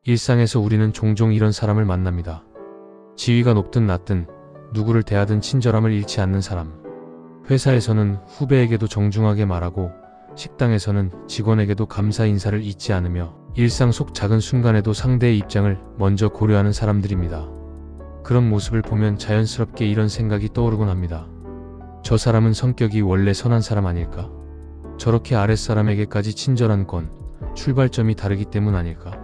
일상에서 우리는 종종 이런 사람을 만납니다. 지위가 높든 낮든 누구를 대하든 친절함을 잃지 않는 사람. 회사에서는 후배에게도 정중하게 말하고 식당에서는 직원에게도 감사 인사를 잊지 않으며 일상 속 작은 순간에도 상대의 입장을 먼저 고려하는 사람들입니다. 그런 모습을 보면 자연스럽게 이런 생각이 떠오르곤 합니다. 저 사람은 성격이 원래 선한 사람 아닐까? 저렇게 아랫사람에게까지 친절한 건 출발점이 다르기 때문 아닐까?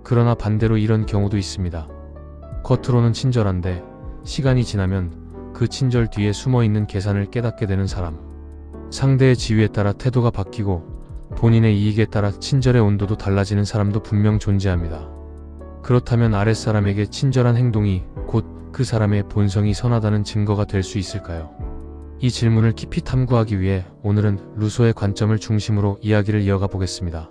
그러나 반대로 이런 경우도 있습니다. 겉으로는 친절한데 시간이 지나면 그 친절 뒤에 숨어있는 계산을 깨닫게 되는 사람. 상대의 지위에 따라 태도가 바뀌고 본인의 이익에 따라 친절의 온도도 달라지는 사람도 분명 존재합니다. 그렇다면 아랫사람에게 친절한 행동이 곧 그 사람의 본성이 선하다는 증거가 될 수 있을까요? 이 질문을 깊이 탐구하기 위해 오늘은 루소의 관점을 중심으로 이야기를 이어가 보겠습니다.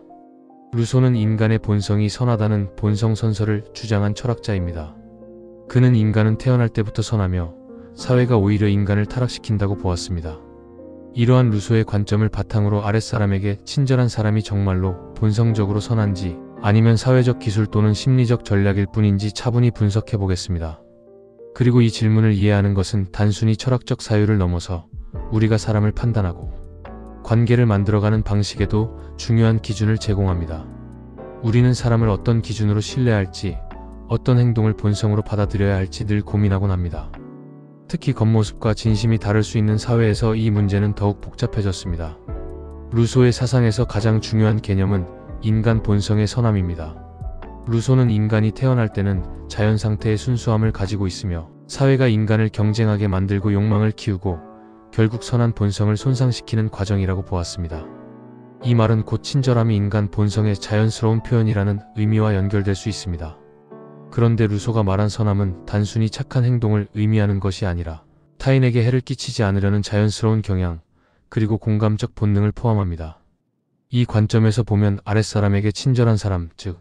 루소는 인간의 본성이 선하다는 본성선설을 주장한 철학자입니다. 그는 인간은 태어날 때부터 선하며 사회가 오히려 인간을 타락시킨다고 보았습니다. 이러한 루소의 관점을 바탕으로 아랫사람에게 친절한 사람이 정말로 본성적으로 선한지 아니면 사회적 기술 또는 심리적 전략일 뿐인지 차분히 분석해 보겠습니다. 그리고 이 질문을 이해하는 것은 단순히 철학적 사유를 넘어서 우리가 사람을 판단하고 관계를 만들어가는 방식에도 중요한 기준을 제공합니다. 우리는 사람을 어떤 기준으로 신뢰할지, 어떤 행동을 본성으로 받아들여야 할지 늘 고민하곤 합니다. 특히 겉모습과 진심이 다를 수 있는 사회에서 이 문제는 더욱 복잡해졌습니다. 루소의 사상에서 가장 중요한 개념은 인간 본성의 선함입니다. 루소는 인간이 태어날 때는 자연 상태의 순수함을 가지고 있으며 사회가 인간을 경쟁하게 만들고 욕망을 키우고 결국 선한 본성을 손상시키는 과정이라고 보았습니다. 이 말은 곧 친절함이 인간 본성의 자연스러운 표현이라는 의미와 연결될 수 있습니다. 그런데 루소가 말한 선함은 단순히 착한 행동을 의미하는 것이 아니라 타인에게 해를 끼치지 않으려는 자연스러운 경향, 그리고 공감적 본능을 포함합니다. 이 관점에서 보면 아랫사람에게 친절한 사람, 즉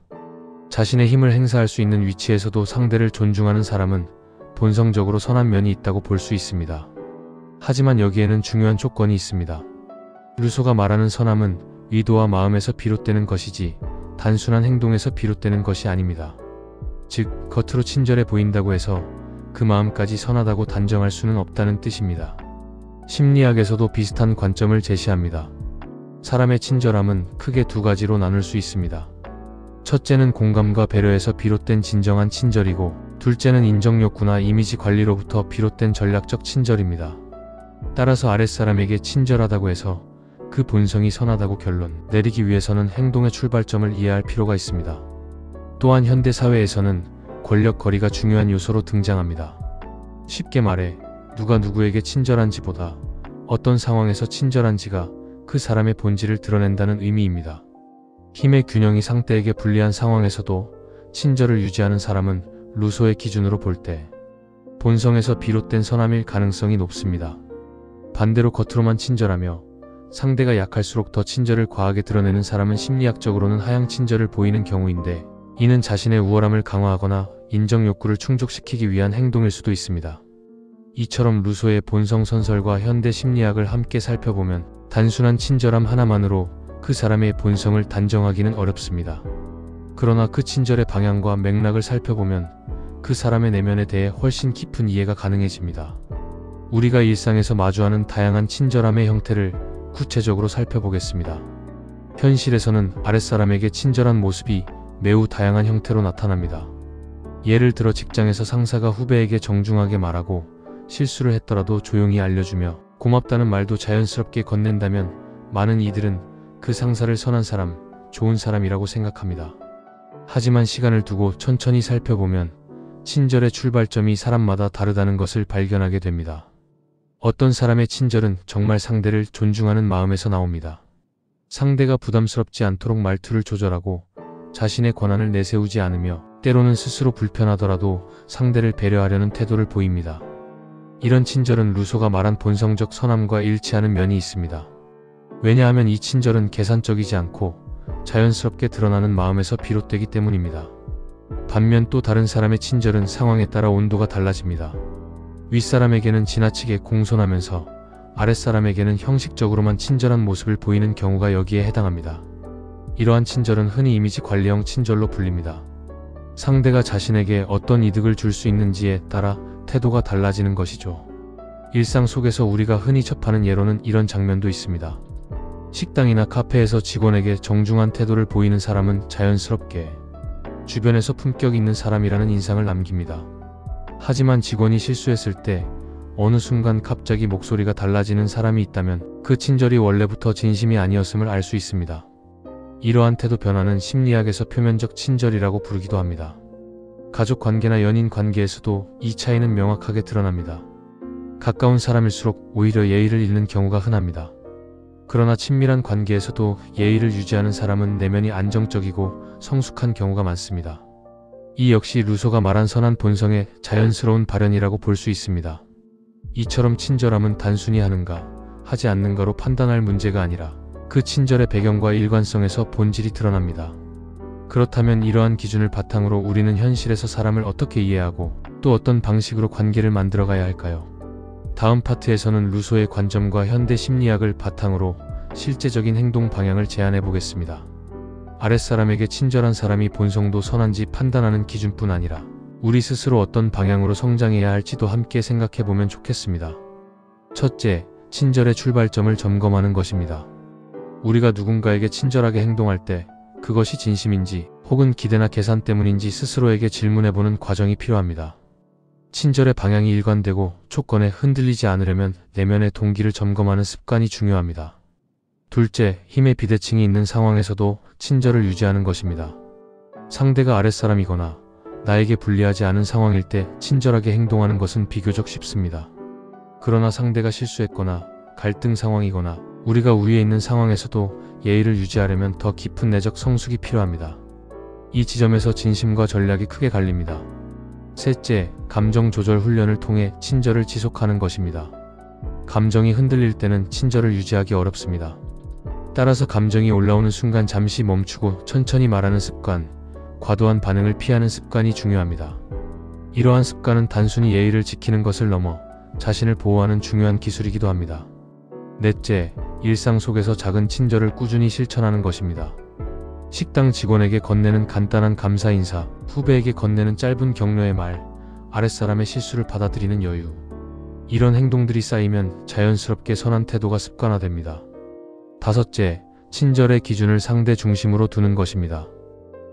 자신의 힘을 행사할 수 있는 위치에서도 상대를 존중하는 사람은 본성적으로 선한 면이 있다고 볼 수 있습니다. 하지만 여기에는 중요한 조건이 있습니다. 루소가 말하는 선함은 의도와 마음에서 비롯되는 것이지 단순한 행동에서 비롯되는 것이 아닙니다. 즉, 겉으로 친절해 보인다고 해서 그 마음까지 선하다고 단정할 수는 없다는 뜻입니다. 심리학에서도 비슷한 관점을 제시합니다. 사람의 친절함은 크게 두 가지로 나눌 수 있습니다. 첫째는 공감과 배려에서 비롯된 진정한 친절이고, 둘째는 인정욕구나 이미지 관리로부터 비롯된 전략적 친절입니다. 따라서 아랫사람에게 친절하다고 해서 그 본성이 선하다고 결론 내리기 위해서는 행동의 출발점을 이해할 필요가 있습니다. 또한 현대 사회에서는 권력 거리가 중요한 요소로 등장합니다. 쉽게 말해 누가 누구에게 친절한지보다 어떤 상황에서 친절한지가 그 사람의 본질을 드러낸다는 의미입니다. 힘의 균형이 상대에게 불리한 상황에서도 친절을 유지하는 사람은 루소의 기준으로 볼 때 본성에서 비롯된 선함일 가능성이 높습니다. 반대로 겉으로만 친절하며 상대가 약할수록 더 친절을 과하게 드러내는 사람은 심리학적으로는 하향 친절을 보이는 경우인데, 이는 자신의 우월함을 강화하거나 인정 욕구를 충족시키기 위한 행동일 수도 있습니다. 이처럼 루소의 본성 선설과 현대 심리학을 함께 살펴보면 단순한 친절함 하나만으로 그 사람의 본성을 단정하기는 어렵습니다. 그러나 그 친절의 방향과 맥락을 살펴보면 그 사람의 내면에 대해 훨씬 깊은 이해가 가능해집니다. 우리가 일상에서 마주하는 다양한 친절함의 형태를 구체적으로 살펴보겠습니다. 현실에서는 아랫사람에게 친절한 모습이 매우 다양한 형태로 나타납니다. 예를 들어 직장에서 상사가 후배에게 정중하게 말하고 실수를 했더라도 조용히 알려주며 고맙다는 말도 자연스럽게 건넨다면 많은 이들은 그 상사를 선한 사람, 좋은 사람이라고 생각합니다. 하지만 시간을 두고 천천히 살펴보면 친절의 출발점이 사람마다 다르다는 것을 발견하게 됩니다. 어떤 사람의 친절은 정말 상대를 존중하는 마음에서 나옵니다. 상대가 부담스럽지 않도록 말투를 조절하고 자신의 권한을 내세우지 않으며 때로는 스스로 불편하더라도 상대를 배려하려는 태도를 보입니다. 이런 친절은 루소가 말한 본성적 선함과 일치하는 면이 있습니다. 왜냐하면 이 친절은 계산적이지 않고 자연스럽게 드러나는 마음에서 비롯되기 때문입니다. 반면 또 다른 사람의 친절은 상황에 따라 온도가 달라집니다. 윗사람에게는 지나치게 공손하면서 아랫사람에게는 형식적으로만 친절한 모습을 보이는 경우가 여기에 해당합니다. 이러한 친절은 흔히 이미지 관리형 친절로 불립니다. 상대가 자신에게 어떤 이득을 줄 수 있는지에 따라 태도가 달라지는 것이죠. 일상 속에서 우리가 흔히 접하는 예로는 이런 장면도 있습니다. 식당이나 카페에서 직원에게 정중한 태도를 보이는 사람은 자연스럽게 주변에서 품격 있는 사람이라는 인상을 남깁니다. 하지만 직원이 실수했을 때 어느 순간 갑자기 목소리가 달라지는 사람이 있다면 그 친절이 원래부터 진심이 아니었음을 알 수 있습니다. 이러한 태도 변화는 심리학에서 표면적 친절이라고 부르기도 합니다. 가족 관계나 연인 관계에서도 이 차이는 명확하게 드러납니다. 가까운 사람일수록 오히려 예의를 잃는 경우가 흔합니다. 그러나 친밀한 관계에서도 예의를 유지하는 사람은 내면이 안정적이고 성숙한 경우가 많습니다. 이 역시 루소가 말한 선한 본성의 자연스러운 발현이라고 볼 수 있습니다. 이처럼 친절함은 단순히 하는가, 하지 않는가로 판단할 문제가 아니라 그 친절의 배경과 일관성에서 본질이 드러납니다. 그렇다면 이러한 기준을 바탕으로 우리는 현실에서 사람을 어떻게 이해하고 또 어떤 방식으로 관계를 만들어가야 할까요? 다음 파트에서는 루소의 관점과 현대 심리학을 바탕으로 실제적인 행동 방향을 제안해 보겠습니다. 아랫사람에게 친절한 사람이 본성도 선한지 판단하는 기준뿐 아니라 우리 스스로 어떤 방향으로 성장해야 할지도 함께 생각해 보면 좋겠습니다. 첫째, 친절의 출발점을 점검하는 것입니다. 우리가 누군가에게 친절하게 행동할 때 그것이 진심인지 혹은 기대나 계산 때문인지 스스로에게 질문해보는 과정이 필요합니다. 친절의 방향이 일관되고 조건에 흔들리지 않으려면 내면의 동기를 점검하는 습관이 중요합니다. 둘째, 힘의 비대칭이 있는 상황에서도 친절을 유지하는 것입니다. 상대가 아랫사람이거나 나에게 불리하지 않은 상황일 때 친절하게 행동하는 것은 비교적 쉽습니다. 그러나 상대가 실수했거나 갈등 상황이거나 우리가 우위에 있는 상황에서도 예의를 유지하려면 더 깊은 내적 성숙이 필요합니다. 이 지점에서 진심과 전략이 크게 갈립니다. 셋째, 감정 조절 훈련을 통해 친절을 지속하는 것입니다. 감정이 흔들릴 때는 친절을 유지하기 어렵습니다. 따라서 감정이 올라오는 순간 잠시 멈추고 천천히 말하는 습관, 과도한 반응을 피하는 습관이 중요합니다. 이러한 습관은 단순히 예의를 지키는 것을 넘어 자신을 보호하는 중요한 기술이기도 합니다. 넷째, 일상 속에서 작은 친절을 꾸준히 실천하는 것입니다. 식당 직원에게 건네는 간단한 감사 인사, 후배에게 건네는 짧은 격려의 말, 아랫사람의 실수를 받아들이는 여유. 이런 행동들이 쌓이면 자연스럽게 선한 태도가 습관화됩니다. 다섯째, 친절의 기준을 상대 중심으로 두는 것입니다.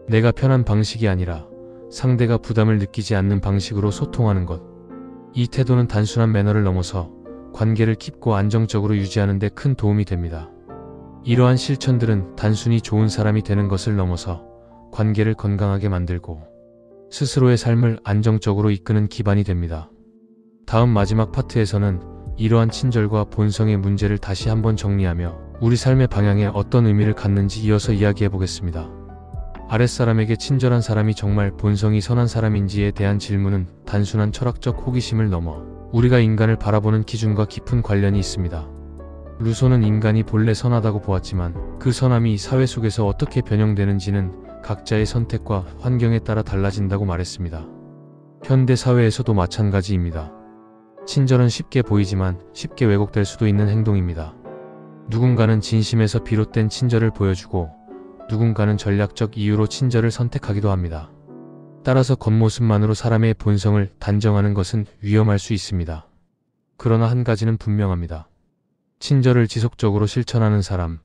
내가 편한 방식이 아니라 상대가 부담을 느끼지 않는 방식으로 소통하는 것. 이 태도는 단순한 매너를 넘어서 관계를 깊고 안정적으로 유지하는 데 큰 도움이 됩니다. 이러한 실천들은 단순히 좋은 사람이 되는 것을 넘어서 관계를 건강하게 만들고 스스로의 삶을 안정적으로 이끄는 기반이 됩니다. 다음 마지막 파트에서는 이러한 친절과 본성의 문제를 다시 한번 정리하며 우리 삶의 방향에 어떤 의미를 갖는지 이어서 이야기해 보겠습니다. 아랫사람에게 친절한 사람이 정말 본성이 선한 사람인지에 대한 질문은 단순한 철학적 호기심을 넘어 우리가 인간을 바라보는 기준과 깊은 관련이 있습니다. 루소는 인간이 본래 선하다고 보았지만 그 선함이 사회 속에서 어떻게 변형되는지는 각자의 선택과 환경에 따라 달라진다고 말했습니다. 현대 사회에서도 마찬가지입니다. 친절은 쉽게 보이지만 쉽게 왜곡될 수도 있는 행동입니다. 누군가는 진심에서 비롯된 친절을 보여주고 누군가는 전략적 이유로 친절을 선택하기도 합니다. 따라서 겉모습만으로 사람의 본성을 단정하는 것은 위험할 수 있습니다. 그러나 한 가지는 분명합니다. 친절을 지속적으로 실천하는 사람,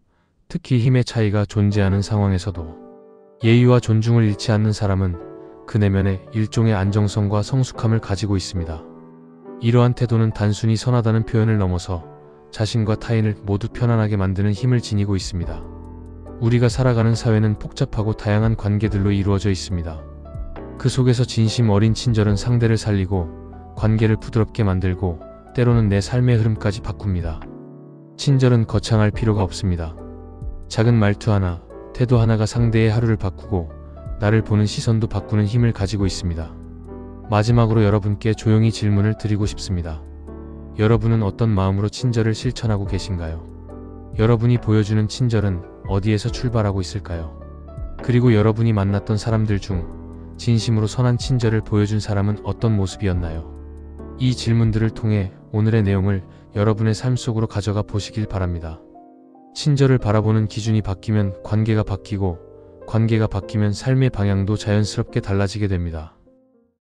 특히 힘의 차이가 존재하는 상황에서도 예의와 존중을 잃지 않는 사람은 그 내면에 일종의 안정성과 성숙함을 가지고 있습니다. 이러한 태도는 단순히 선하다는 표현을 넘어서 자신과 타인을 모두 편안하게 만드는 힘을 지니고 있습니다. 우리가 살아가는 사회는 복잡하고 다양한 관계들로 이루어져 있습니다. 그 속에서 진심 어린 친절은 상대를 살리고 관계를 부드럽게 만들고 때로는 내 삶의 흐름까지 바꿉니다. 친절은 거창할 필요가 없습니다. 작은 말투 하나, 태도 하나가 상대의 하루를 바꾸고 나를 보는 시선도 바꾸는 힘을 가지고 있습니다. 마지막으로 여러분께 조용히 질문을 드리고 싶습니다. 여러분은 어떤 마음으로 친절을 실천하고 계신가요? 여러분이 보여주는 친절은 어디에서 출발하고 있을까요? 그리고 여러분이 만났던 사람들 중 진심으로 선한 친절을 보여준 사람은 어떤 모습이었나요? 이 질문들을 통해 오늘의 내용을 여러분의 삶 속으로 가져가 보시길 바랍니다. 친절을 바라보는 기준이 바뀌면 관계가 바뀌고 관계가 바뀌면 삶의 방향도 자연스럽게 달라지게 됩니다.